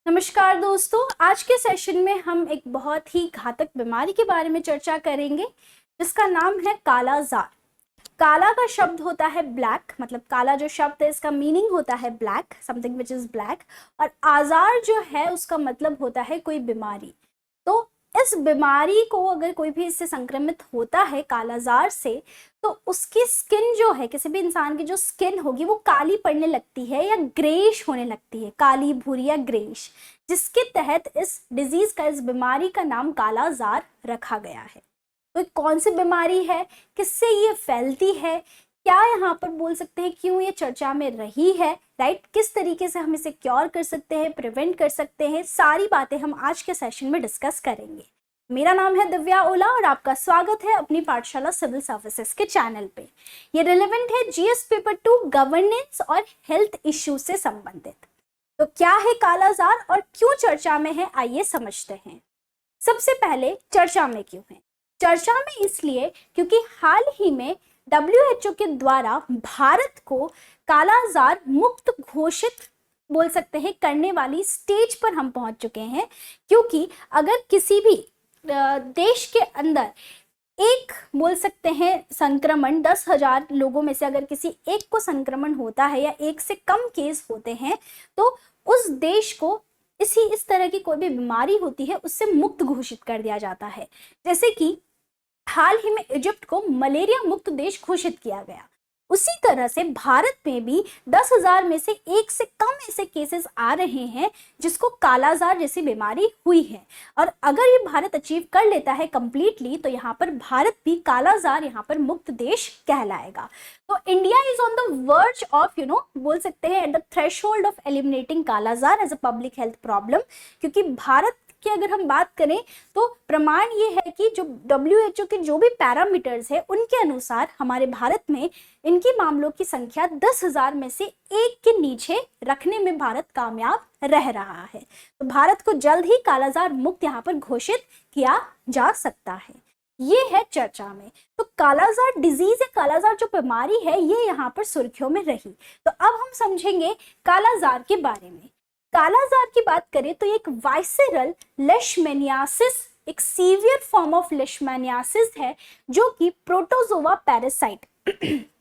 नमस्कार दोस्तों, आज के सेशन में हम एक बहुत ही घातक बीमारी के बारे में चर्चा करेंगे जिसका नाम है कालाजार। काला का शब्द होता है ब्लैक, मतलब काला जो शब्द है इसका मीनिंग होता है black, something which is black. और आजार जो है उसका मतलब होता है कोई बीमारी। तो इस बीमारी को अगर कोई भी इससे संक्रमित होता है कालाजार से, तो उसकी स्किन जो है, किसी भी इंसान की जो स्किन होगी वो काली पड़ने लगती है या ग्रेइश होने लगती है, काली भूरी या ग्रेइश, जिसके तहत इस डिजीज का, इस बीमारी का नाम कालाजार रखा गया है। तो कौन सी बीमारी है, किससे ये फैलती है, क्या यहाँ पर बोल सकते हैं क्यों ये चर्चा में रही है, राइट, किस तरीके से हम इसे क्योर कर सकते हैं, प्रिवेंट कर सकते हैं, सारी बातें हम आज के सेशन में डिस्कस करेंगे। मेरा नाम है दिव्या ओला और आपका स्वागत है अपनी पाठशाला सिविल सर्विसेज के चैनल पे। ये रिलेवेंट है जीएस पेपर 2 गवर्नेंस और हेल्थ इश्यू से संबंधित। तो क्या है कालाजार और क्यों चर्चा में है, आइए समझते हैं। सबसे पहले चर्चा में क्यों है? चर्चा में इसलिए क्योंकि हाल ही में WHO के द्वारा भारत को कालाजार मुक्त घोषित बोल सकते हैं करने वाली स्टेज पर हम पहुंच चुके हैं। क्योंकि अगर किसी भी देश के अंदर एक बोल सकते हैं संक्रमण 10,000 लोगों में से अगर किसी एक को संक्रमण होता है या एक से कम केस होते हैं, तो उस देश को इस तरह की कोई भी बीमारी होती है उससे मुक्त घोषित कर दिया जाता है। जैसे कि हाल ही में इजिप्ट को मलेरिया मुक्त देश घोषित किया गया, उसी तरह से भारत में भी 10,000 में से एक से कम ऐसे केसेस आ रहे हैं जिसको कालाजार जैसी बीमारी हुई है। और अगर ये भारत अचीव कर लेता है कंप्लीटली, तो यहाँ पर भारत भी कालाजार यहाँ पर मुक्त देश कहलाएगा। तो India is on the verge of बोल सकते हैं at the threshold of eliminating kala azar as a public health problem. क्योंकि भारत की अगर हम बात करें तो प्रमाण ये है कि जो WHO के जो भी पैरामीटर्स है उनके अनुसार हमारे भारत में इनकी मामलों की संख्या 10,000 में से एक के नीचे रखने में भारत कामयाब रह रहा है। तो भारत को जल्द ही कालाजार मुक्त यहाँ पर घोषित किया जा सकता है। ये है चर्चा में। तो कालाजार डिजीज है, कालाजार जो बीमारी है ये यहाँ पर सुर्खियों में रही। तो अब हम समझेंगे कालाजार के बारे में। कालाजार की बात करें तो एक वाइसेरल लेशमैनियासिस, एक सीवियर फॉर्म ऑफ लेशमैनियासिस है जो कि प्रोटोजोआ पैरासाइट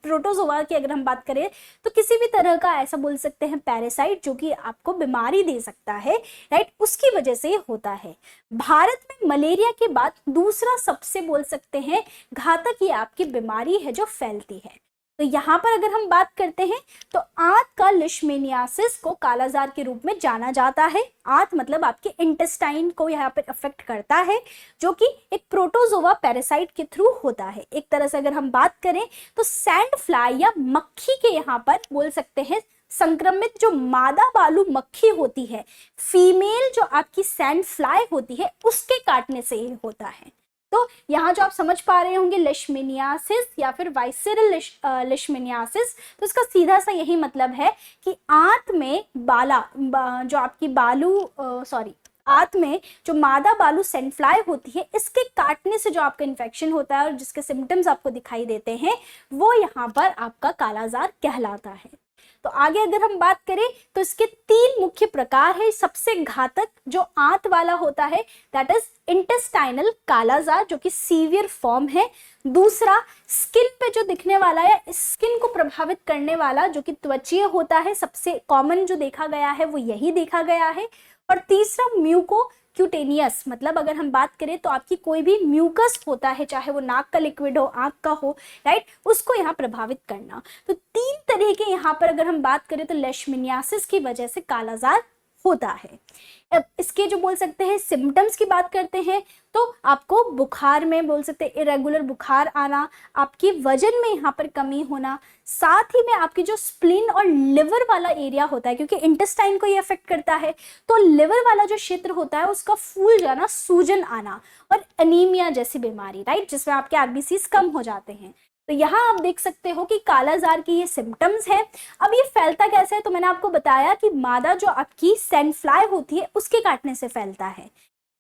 प्रोटोजोआ की अगर हम बात करें तो किसी भी तरह का ऐसा बोल सकते हैं पैरासाइट जो कि आपको बीमारी दे सकता है, राइट, उसकी वजह से होता है। भारत में मलेरिया के बाद दूसरा सबसे बोल सकते हैं घातक ये आपकी बीमारी है जो फैलती है। तो यहाँ पर अगर हम बात करते हैं तो आंत का लिशमेनियासिस को कालाजार के रूप में जाना जाता है। आंत मतलब आपके इंटेस्टाइन को यहाँ पर अफेक्ट करता है, जो कि एक प्रोटोजोआ पैरासाइट के थ्रू होता है। एक तरह से अगर हम बात करें तो सैंड फ्लाई या मक्खी के यहाँ पर बोल सकते हैं संक्रमित जो मादा बालू मक्खी होती है, फीमेल जो आपकी सैंड फ्लाई होती है, उसके काटने से ये होता है। तो यहाँ जो आप समझ पा रहे होंगे लेशमेनियासिस या फिर वाइसेरल लेशमेनियासिस, तो इसका सीधा सा यही मतलब है कि आंत में जो आपकी आंत में जो मादा बालू सैंडफ्लाई होती है, इसके काटने से जो आपका इन्फेक्शन होता है और जिसके सिम्टम्स आपको दिखाई देते हैं, वो यहाँ पर आपका कालाजार कहलाता है। तो आगे अगर हम बात करें तो इसके 3 मुख्य प्रकार है। सबसे घातक जो आंत वाला होता है दैट इज इंटेस्टाइनल कालाजार, जो कि सीवियर फॉर्म है। दूसरा स्किन पे जो दिखने वाला है, स्किन को प्रभावित करने वाला जो कि त्वचीय होता है, सबसे कॉमन जो देखा गया है वो यही देखा गया है। और तीसरा म्यूको क्यूटेनियस, मतलब अगर हम बात करें तो आपकी कोई भी म्यूकस होता है, चाहे वो नाक का लिक्विड हो, आंख का हो, राइट, उसको यहाँ प्रभावित करना। तो 3 तरह के यहाँ पर अगर हम बात करें तो लेशमेनियासिस की वजह से कालाजार होता है। अब इसके जो बोल सकते हैं सिम्टम्स की बात करते हैं तो आपको बुखार में बोल सकते हैं इरेगुलर बुखार आना, आपकी वजन में यहाँ पर कमी होना, साथ ही में आपकी जो स्प्लीन और लिवर वाला एरिया होता है, क्योंकि इंटेस्टाइन को ये अफेक्ट करता है, तो लिवर वाला जो क्षेत्र होता है उसका फूल जाना, सूजन आना और एनीमिया जैसी बीमारी, राइट, जिसमें आपके आरबीसीज कम हो जाते हैं। तो यहाँ आप देख सकते हो कि कालाजार की ये सिम्टम्स है। अब ये फैलता कैसे है, तो मैंने आपको बताया कि मादा जो आपकी सैंड फ्लाई होती है उसके काटने से फैलता है।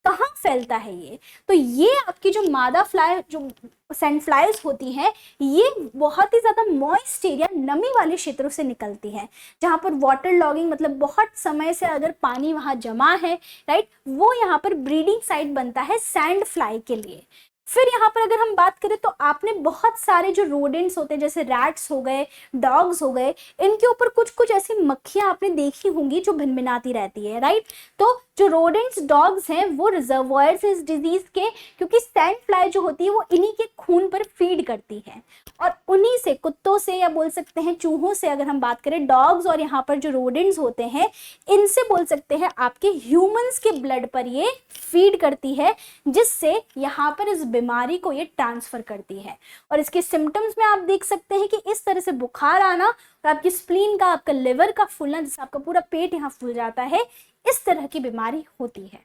कहाँ फैलता है ये? तो ये आपकी जो मादा फ्लाई, जो सैंड फ्लाइज होती हैं, ये बहुत ही ज़्यादा मॉइस्ट एरिया, नमी वाले क्षेत्रों से निकलती है, जहाँ पर वाटर लॉगिंग मतलब बहुत समय से अगर पानी वहाँ जमा है, राइट, वो यहाँ पर ब्रीडिंग साइट बनता है सैंड फ्लाई के लिए। फिर यहाँ पर अगर हम बात करें तो आपने बहुत सारे जो रोडेंट्स होते हैं, जैसे रैट्स हो गए, डॉग्स हो गए, इनके ऊपर कुछ कुछ ऐसी मक्खियाँ आपने देखी होंगी जो भिनभिनाती रहती है, राइट। तो जो रोडेंट्स, डॉग्स हैं, वो रिजर्वॉयर्स इस डिजीज के, क्योंकि सैंड फ्लाई जो होती है वो इन्हीं के खून पर फीड करती है, और उन्हीं से, कुत्तों से या बोल सकते हैं चूहों से अगर हम बात करें, डॉग्स और यहाँ पर जो रोडेंट्स होते हैं, इनसे बोल सकते हैं आपके ह्यूमंस के ब्लड पर ये फीड करती है, जिससे यहाँ पर इस बीमारी को ये ट्रांसफर करती है। और इसके सिम्टम्स में आप देख सकते हैं कि इस तरह से बुखार आना, और आपकी स्प्लीन का, आपका लिवर का फूलना, जिससे आपका पूरा पेट यहाँ फूल जाता है, इस तरह की बीमारी होती है,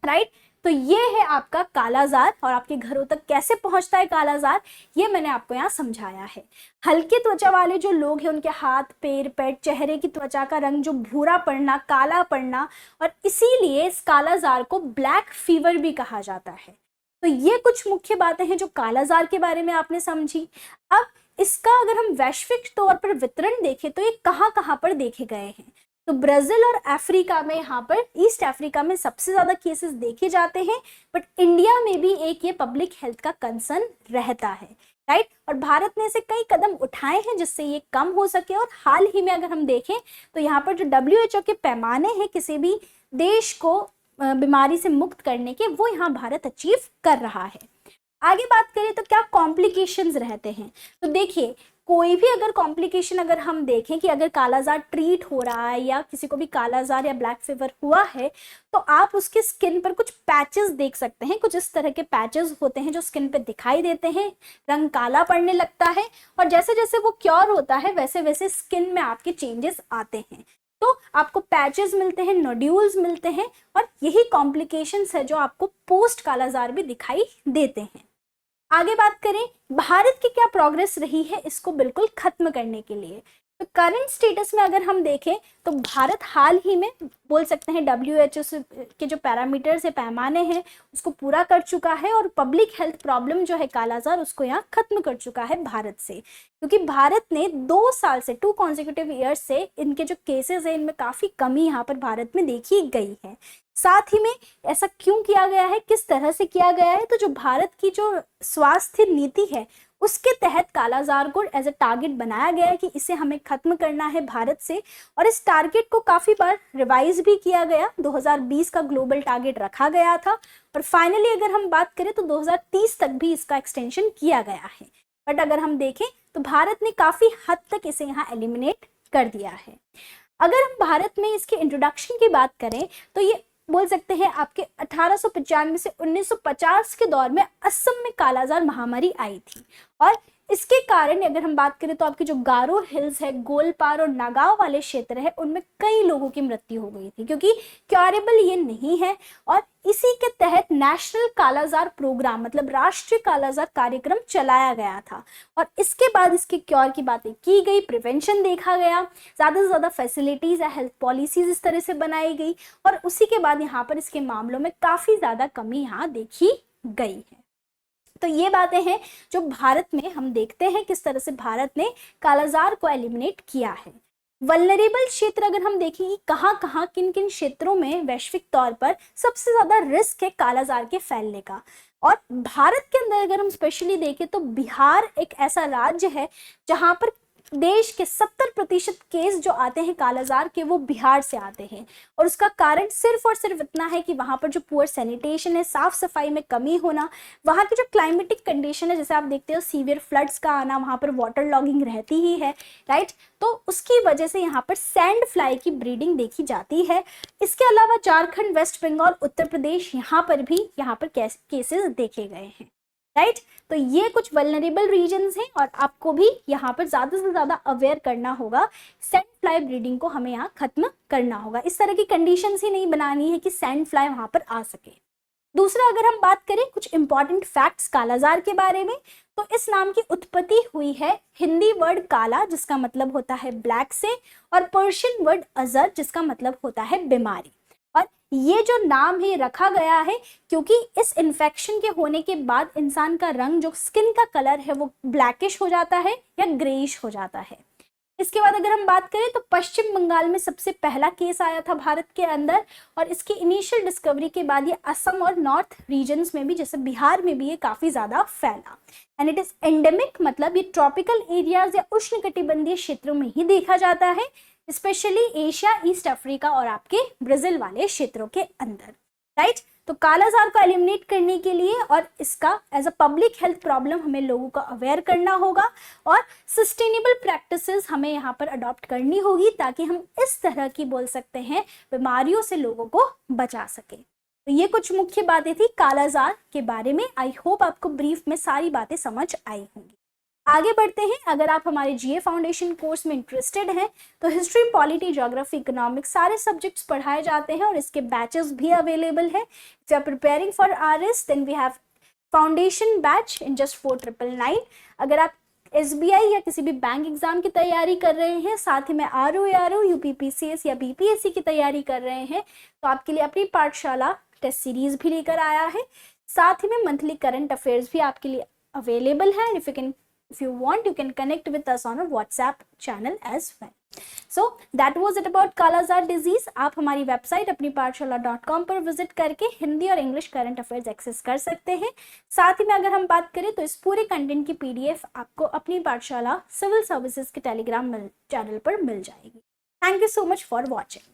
राइट। तो ये है आपका कालाजार, और आपके घरों तक कैसे पहुंचता है कालाजार, ये मैंने आपको यहाँ समझाया है। हल्के त्वचा वाले जो लोग हैं, उनके हाथ, पैर, पेट, चेहरे की त्वचा का रंग जो भूरा पड़ना, काला पड़ना, और इसीलिए इस कालाजार को ब्लैक फीवर भी कहा जाता है। तो ये कुछ मुख्य बातें हैं जो कालाजार के बारे में आपने समझी। अब इसका अगर हम वैश्विक तौर पर वितरण देखें तो ये कहाँ कहाँ पर देखे गए हैं, तो ब्राजील और अफ्रीका में, यहाँ पर ईस्ट अफ्रीका में सबसे ज्यादा केसेस देखे जाते हैं, बट इंडिया में भी एक ये पब्लिक हेल्थ का कंसर्न रहता है, राइट। और भारत ने ऐसे कई कदम उठाए हैं जिससे ये कम हो सके, और हाल ही में अगर हम देखें तो यहाँ पर जो WHO के पैमाने हैं किसी भी देश को बीमारी से मुक्त करने के, वो यहाँ भारत अचीव कर रहा है। आगे बात करें तो क्या कॉम्प्लिकेशंस रहते हैं, तो देखिए, कोई भी अगर कॉम्प्लिकेशन अगर हम देखें कि अगर कालाजार ट्रीट हो रहा है या किसी को भी कालाजार या ब्लैक फीवर हुआ है, तो आप उसके स्किन पर कुछ पैचेस देख सकते हैं। कुछ इस तरह के पैचेस होते हैं जो स्किन पे दिखाई देते हैं, रंग काला पड़ने लगता है, और जैसे जैसे वो क्योर होता है वैसे वैसे स्किन में आपके चेंजेस आते हैं। तो आपको पैचेस मिलते हैं, नोड्यूल्स मिलते हैं, और यही कॉम्प्लिकेशंस है जो आपको पोस्ट कालाजार भी दिखाई देते हैं। आगे बात करें, भारत की क्या प्रोग्रेस रही है इसको बिल्कुल खत्म करने के लिए, तो करंट स्टेटस में अगर हम देखें तो भारत हाल ही में बोल सकते हैं WHO के जो पैरामीटर्स है, पैमाने हैं, उसको पूरा कर चुका है, और पब्लिक हेल्थ प्रॉब्लम जो है कालाजार, उसको यहाँ खत्म कर चुका है भारत से, क्योंकि भारत ने 2 साल से 2 कॉन्सेक्यूटिव ईयर्स से इनके जो केसेस हैं इनमें काफ़ी कमी यहाँ पर भारत में देखी गई है। साथ ही में ऐसा क्यों किया गया है, किस तरह से किया गया है, तो जो भारत की जो स्वास्थ्य नीति है उसके तहत कालाजार को एज अ टारगेट बनाया गया है कि इसे हमें खत्म करना है भारत से, और इस टारगेट को काफ़ी बार रिवाइज भी किया गया। 2020 का ग्लोबल टारगेट रखा गया था, और फाइनली अगर हम बात करें तो 2030 तक भी इसका एक्सटेंशन किया गया है, बट अगर हम देखें तो भारत ने काफ़ी हद तक इसे यहाँ एलिमिनेट कर दिया है। अगर हम भारत में इसके इंट्रोडक्शन की बात करें तो ये बोल सकते हैं आपके 1895 से 1950 के दौर में असम में कालाजार महामारी आई थी, और इसके कारण अगर हम बात करें तो आपके जो गारो हिल्स है, गोलपार और नागांव वाले क्षेत्र है, उनमें कई लोगों की मृत्यु हो गई थी, क्योंकि क्योरेबल ये नहीं है। और इसी के तहत नेशनल कालाजार प्रोग्राम मतलब राष्ट्रीय कालाजार कार्यक्रम चलाया गया था, और इसके बाद इसके क्योर की बातें की गई, प्रिवेंशन देखा गया, ज़्यादा से ज़्यादा फैसिलिटीज़ या हेल्थ पॉलिसीज इस तरह से बनाई गई, और उसी के बाद यहाँ पर इसके मामलों में काफ़ी ज़्यादा कमी यहाँ देखी गई है। तो ये बातें हैं जो भारत में हम देखते हैं किस तरह से भारत ने कालाजार को एलिमिनेट किया है। वल्नरेबल क्षेत्र अगर हम देखें कि कहाँ कहाँ किन किन क्षेत्रों में वैश्विक तौर पर सबसे ज़्यादा रिस्क है कालाजार के फैलने का, और भारत के अंदर अगर हम स्पेशली देखें तो बिहार एक ऐसा राज्य है जहाँ पर देश के 70% केस जो आते हैं कालाजार के वो बिहार से आते हैं, और उसका कारण सिर्फ और सिर्फ इतना है कि वहाँ पर जो पुअर सैनिटेशन है, साफ सफाई में कमी होना, वहाँ की जो क्लाइमेटिक कंडीशन है, जैसे आप देखते हो सीवियर फ्लड्स का आना, वहाँ पर वाटर लॉगिंग रहती ही है, राइट, तो उसकी वजह से यहाँ पर सैंड फ्लाई की ब्रीडिंग देखी जाती है। इसके अलावा झारखंड, वेस्ट बंगाल, उत्तर प्रदेश, यहाँ पर भी केसेस देखे गए हैं, राइट। तो ये कुछ वल्नरेबल रीजन्स हैं, और आपको भी यहाँ पर ज़्यादा से ज़्यादा अवेयर करना होगा, सैंड फ्लाई ब्रीडिंग को हमें यहाँ खत्म करना होगा। इस तरह की कंडीशंस ही नहीं बनानी है कि सैंड फ्लाई वहाँ पर आ सके। दूसरा अगर हम बात करें कुछ इंपॉर्टेंट फैक्ट्स कालाजार के बारे में, तो इस नाम की उत्पत्ति हुई है हिंदी वर्ड काला जिसका मतलब होता है ब्लैक से, और पर्शियन वर्ड अजर जिसका मतलब होता है बीमारी। और ये जो नाम है रखा गया है क्योंकि इस इन्फेक्शन के होने के बाद इंसान का रंग, जो स्किन का कलर है, वो ब्लैकिश हो जाता है या ग्रेइश हो जाता है। इसके बाद अगर हम बात करें तो पश्चिम बंगाल में सबसे पहला केस आया था भारत के अंदर, और इसकी इनिशियल डिस्कवरी के बाद ये असम और नॉर्थ रीजन्स में भी, जैसे बिहार में भी, ये काफी ज्यादा फैला। एंड इट इज एंडेमिक, मतलब ये ट्रॉपिकल एरियाज या उष्णकटिबंधीय क्षेत्रों में ही देखा जाता है, स्पेशली एशिया, ईस्ट अफ्रीका और आपके ब्राजील वाले क्षेत्रों के अंदर, राइट। तो कालाजार को एलिमिनेट करने के लिए और इसका as a public health problem हमें लोगों को अवेयर करना होगा और सस्टेनेबल प्रैक्टिसेस हमें यहाँ पर अडॉप्ट करनी होगी, ताकि हम इस तरह की, बोल सकते हैं, बीमारियों से लोगों को बचा सके। तो ये कुछ मुख्य बातें थी कालाजार के बारे में। आई होप आपको ब्रीफ में सारी बातें समझ आई होंगी। आगे बढ़ते हैं। अगर आप हमारे जीए फाउंडेशन कोर्स में इंटरेस्टेड हैं तो हिस्ट्री, पॉलिटी, ज्योग्राफी, इकोनॉमिक्स सारे सब्जेक्ट्स पढ़ाए जाते हैं और इसके बैचेस भी अवेलेबल है। If you are preparing for RS then we have foundation batch in just 4999। अगर आप एसबीआई या किसी भी बैंक एग्जाम की तैयारी कर रहे हैं, साथ ही में आरओ, यूपीपीसीएस या बीपीएससी की तैयारी कर रहे हैं, तो आपके लिए अपनी पाठशाला टेस्ट सीरीज भी लेकर आया है। साथ ही में मंथली करंट अफेयर्स भी आपके लिए अवेलेबल है। If you want, you can connect with us on a WhatsApp channel as well. So that was it about kala azar disease. आप हमारी वेबसाइट अपनी पाठशाला.com पर विजिट करके हिंदी और इंग्लिश करंट अफेयर्स एक्सेस कर सकते हैं। साथ ही में अगर हम बात करें तो इस पूरे कंटेंट की पीडीएफ आपको अपनी पाठशाला सिविल सर्विसेज के टेलीग्राम चैनल पर मिल जाएगी। Thank you so much for watching.